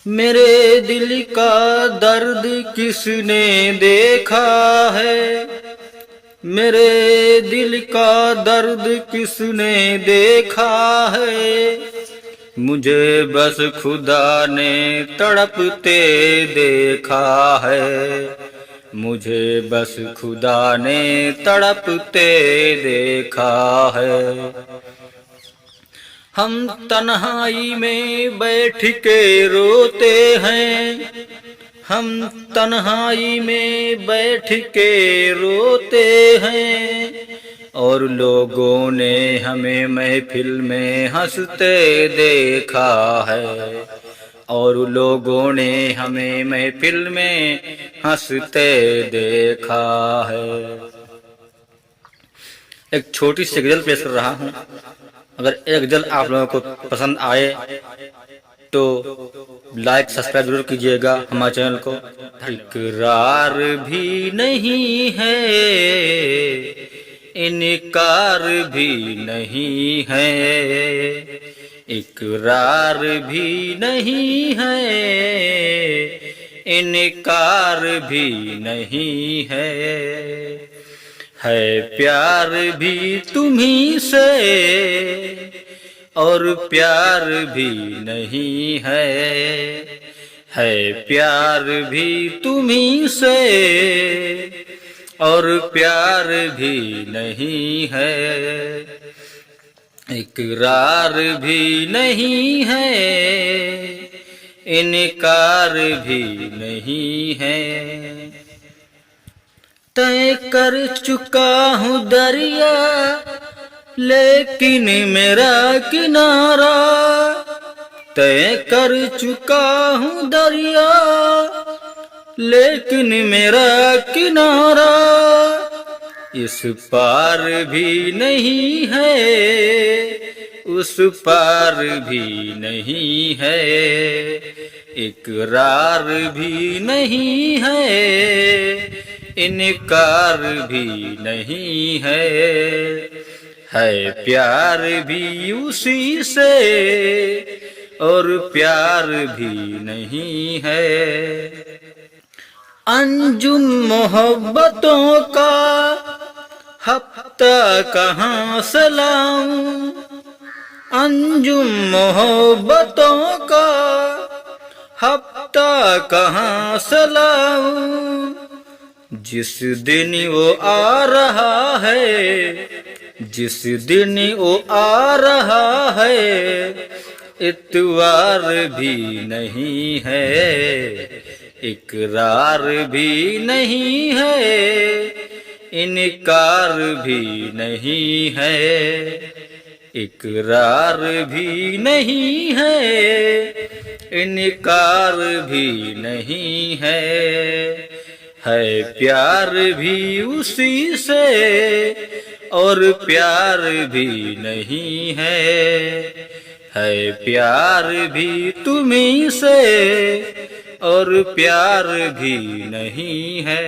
मेरे दिल का दर्द किसने देखा है, मेरे दिल का दर्द किसने देखा है। मुझे बस खुदा ने तड़पते देखा है, मुझे बस खुदा ने तड़पते देखा है। हम तन्हाई में बैठ के रोते हैं, हम तन्हाई में बैठ के रोते हैं, और लोगों ने हमें महफिल में हंसते देखा है, और लोगों ने हमें महफिल में हंसते देखा है। एक छोटी सी गजल पेश कर रहा हूँ। अगर एक गजल आप लोगों को पसंद आए तो लाइक सब्सक्राइब जरूर कीजिएगा हमारे चैनल को। इकरार भी नहीं है, इनकार भी नहीं है, इकरार भी नहीं है, इनकार भी नहीं है प्यार भी तुम्ही से और प्यार भी नहीं है प्यार भी तुम्ही से और प्यार भी नहीं है, इकरार भी नहीं है, इनकार भी नहीं है। तय कर चुका हूँ दरिया लेकिन मेरा किनारा, तय कर चुका हूँ दरिया लेकिन मेरा किनारा, इस पार भी नहीं है, उस पार भी नहीं है, इकरार भी नहीं है, इनकार भी नहीं है प्यार भी उसी से और प्यार भी नहीं है। अंजुम मोहब्बतों का हफ्ता कहाँ से लाऊं, अंजुम मोहब्बतों का हफ्ता कहाँ से लाऊं, जिस दिन वो आ रहा है, जिस दिन वो आ रहा है, इतवार भी नहीं है, इकरार भी नहीं है, इनकार भी नहीं है, इकरार भी नहीं है, इनकार भी नहीं है प्यार भी उसी से और प्यार भी नहीं है प्यार भी तुम्ही से और प्यार भी नहीं है।